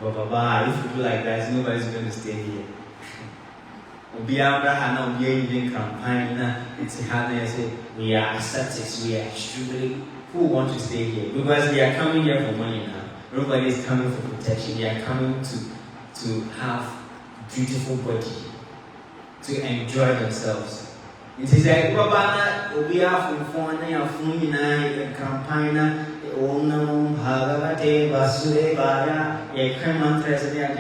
But if you do like that, nobody's going to stay here. We are campaign. It's hard to say we are ascetics, we are extremely who want to stay here because they are coming here for money now. Nobody is coming for protection. They are coming to have beautiful body, to enjoy themselves. It is like we are from foreign campaign. Om Bhagavad-gītā Vasudevaya. A common president.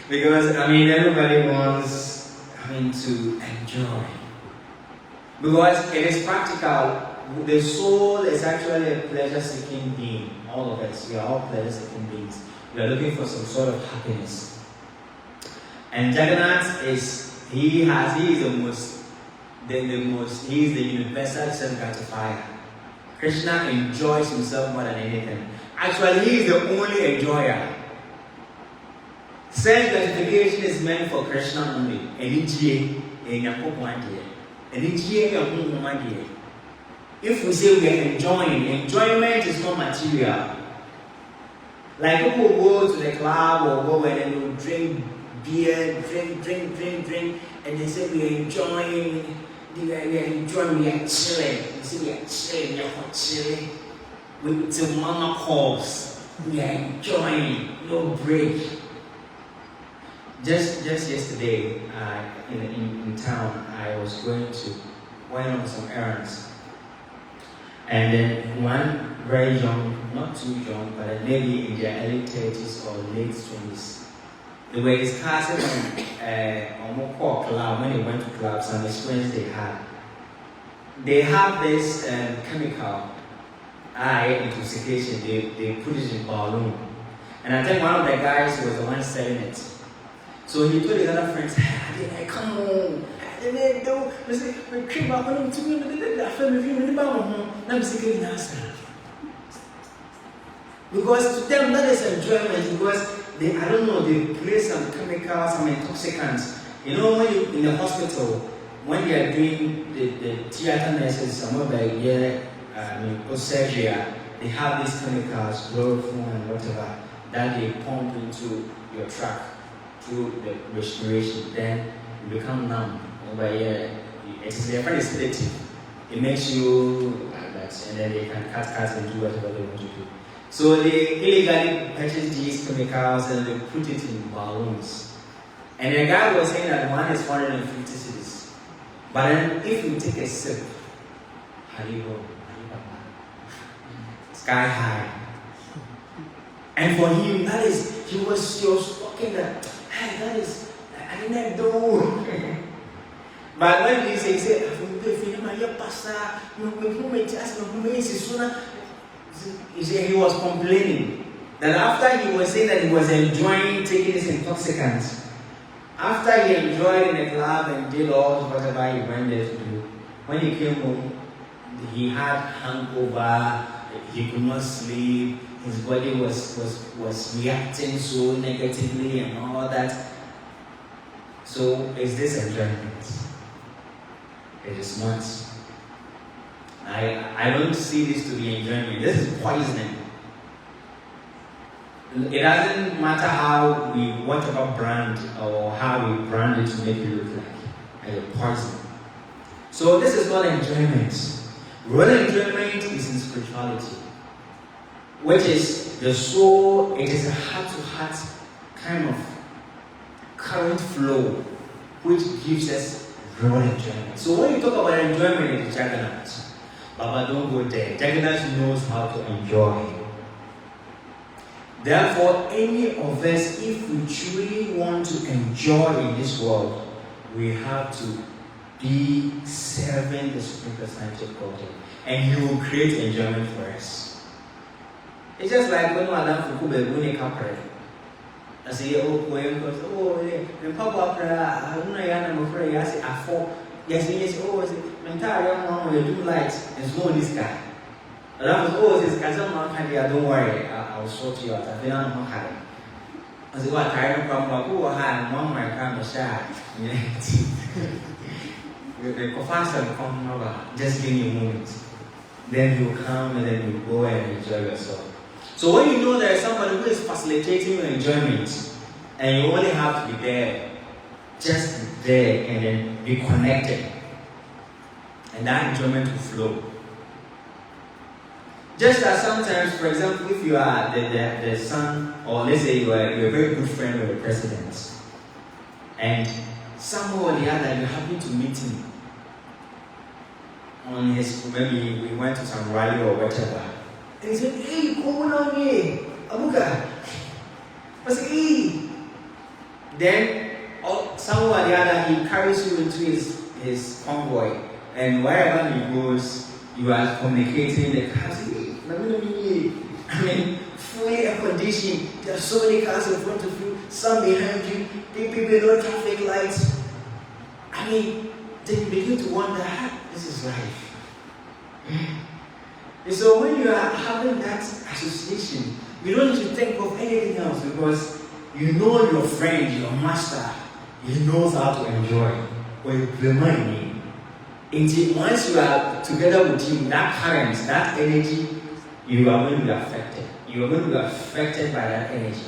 Because everybody wants to enjoy. Because it is practical. The soul is actually a pleasure-seeking being. All of us, we are all pleasure-seeking beings. We are looking for some sort of happiness. And Jagannath he is the universal self-gratifier. Krishna enjoys himself more than anything. Actually, he is the only enjoyer. Self-gratification is meant for Krishna only. If we say we are enjoying, enjoyment is not material. Like people go to the club or go where they will drink beer, drink, and they say we are enjoying, we are chilling. You say we are chilling, till mama calls. We are enjoying, no break. Just yesterday, in town, I went on some errands. And then one very young, not too young, but a lady in their early 30s or late 20s, they were discussing on club when they went to clubs and the experience they had. They have this chemical, intoxication. They put it in balloon, and I think one of the guys was the one selling it. So he told his other friends, "Hey, come on. Because to them that is enjoyment, because they place some chemicals, some intoxicants. When you in the hospital, when they are doing the theater nurses, some of the surgery, they have these chemicals, chloroform and whatever, that they pump into your tract through the respiration. Then you become numb. It's very sedative. It makes you like that, and then they can cut and do whatever they want to do. So they illegally purchase these chemicals and they put it in balloons. And the guy was saying that one is 450 cities. But then if you take a sip, sky high. And for him, he was talking that, hey, that is, I didn't know. But when he said, he was complaining that after he was saying that he was enjoying taking these intoxicants, after he enjoyed in the club and did all whatever he went there to do, when he came home, he had hangover, he could not sleep, his body was reacting so negatively and all that. So is this enjoyment? It is not. I don't see this to be enjoyment. This is poisoning. It doesn't matter whatever brand or how we brand it to make it look like a poison. So this is not enjoyment. Real enjoyment is in spirituality, which is the soul. It is a heart-to-heart kind of current flow, which gives us real enjoyment. So when you talk about enjoyment, it is Jagannath. Baba, don't go there. Jagannath knows how to enjoy. Therefore, any of us, if we truly want to enjoy in this world, we have to be serving the Supreme Personality of Godhead, and He will create enjoyment for us. It's just like when Madame Foucault when capre. I say, the Papa, I don't know, I'm afraid. I say, yes, we do lights and slow this guy. And I was, this guy, don't worry, I'll sort you out. I think I'm not having. I said, what time from one my camera shot. The confession come over. Just give me a moment. then you come and then you go and enjoy yourself. So when you know there is somebody who is facilitating your enjoyment, and you only have to be there, just be there and then be connected, and that enjoyment will flow. Just as sometimes, for example, if you are the son, or let's say you're a very good friend of the president, and somehow or the other you happen to meet him on his, maybe we went to some rally or whatever, and he said, "Hey, come on here, Abuka." I said, "Hey." Then somehow or the other he carries you into his convoy, and wherever he goes, you are communicating the cars. I mean, fully air conditioned. There are so many cars in front of you, some behind you, people no traffic lights. I mean, then you begin to wonder, this is life. And so when you are having that association, you don't need to think of anything else, because you know your friend, your master, he knows how to enjoy. When you play money, once you are together with him, that current, that energy, you are going to be affected. You are going to be affected by that energy.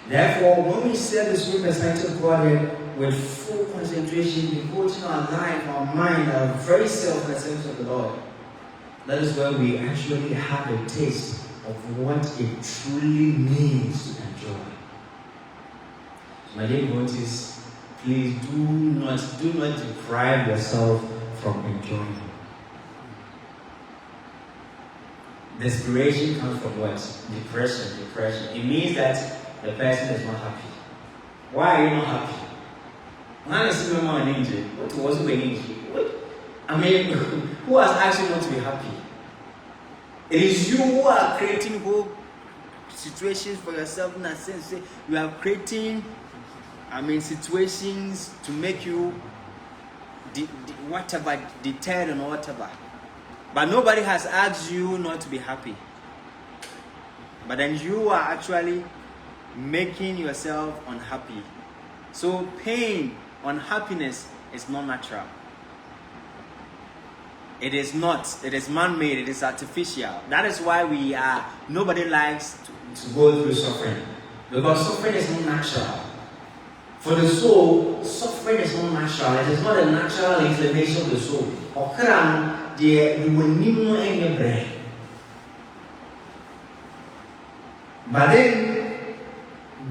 Therefore, when we serve the Supreme Personality of Godhead with full concentration, devoting our life, our mind, our very self in the service of the Lord, that is where we actually have a taste of what it truly means to enjoy. So my dear devotees, please do not deprive yourself from enjoying. Desperation comes from what? Depression. It means that the person is not happy. Why are you not happy? What was what? I mean, who has asked you not to be happy? It is you who are creating whole situations for yourself, in a sense. You are creating, situations to make you deterred and whatever. But nobody has asked you not to be happy. But then you are actually making yourself unhappy. So pain, unhappiness is not natural. It is not. It is man-made. It is artificial. That is why nobody likes to go through suffering. Because suffering is not natural. For the soul, suffering is not natural. It is not a natural inclination of the soul. But then,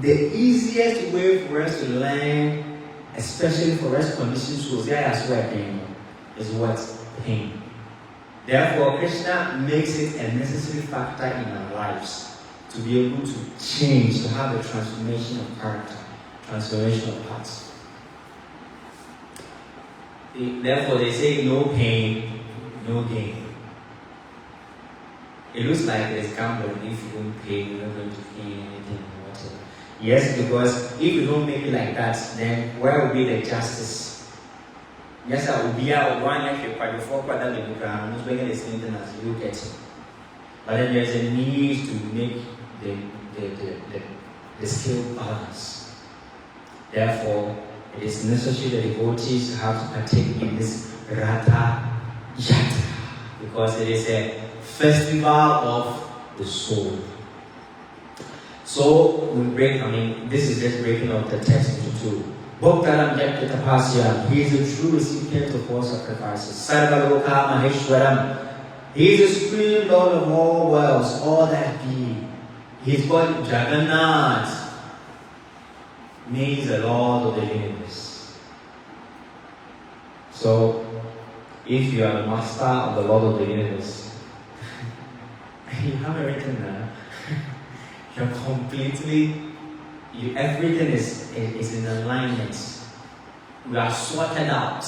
the easiest way for us to learn, especially for us conditioned souls, is what? Pain. Therefore, Krishna makes it a necessary factor in our lives to be able to change, to have a transformation of character, transformation of hearts. Therefore, they say no pain, no gain. It looks like there's gambling. If you don't pay, you're not going to gain anything or whatever. Yes, because if you don't make it like that, then where will be the justice? Yes, I will be out one like a party for quarter of the ground, who's making the same thing as you get. But then there's a need to make the scale balance. Therefore, it is necessary that devotees have to partake in this Ratha Yatra, because it is a festival of the soul. So we break, this is just breaking up the text into two. Bhaktaram Jagta Tapasya, he is the true recipient of all sacrifices. Sarvaloka Maheshwaram, he is the supreme Lord of all worlds, all that be. He is called Jagannath, means the Lord of the universe. So, if you are the master of the Lord of the universe, you have everything now. You're completely, everything is in alignment. We are sorted out.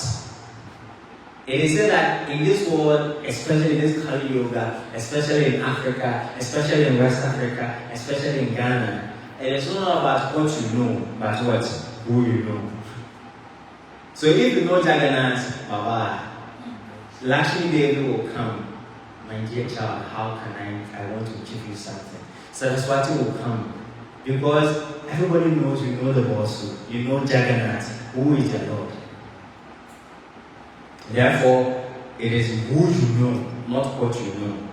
It is said that in this world, especially in this Kali Yoga, especially in Africa, especially in West Africa, especially in Ghana, it is not about what you know, but what? Who you know. So if you know Jagannath, Baba, Lakshmi Devi will come. My dear child, how can I want to give you something. Saraswati will come. Because everybody knows you know the boss, you know Jagannath, who is the Lord. Therefore, it is who you know not what you know.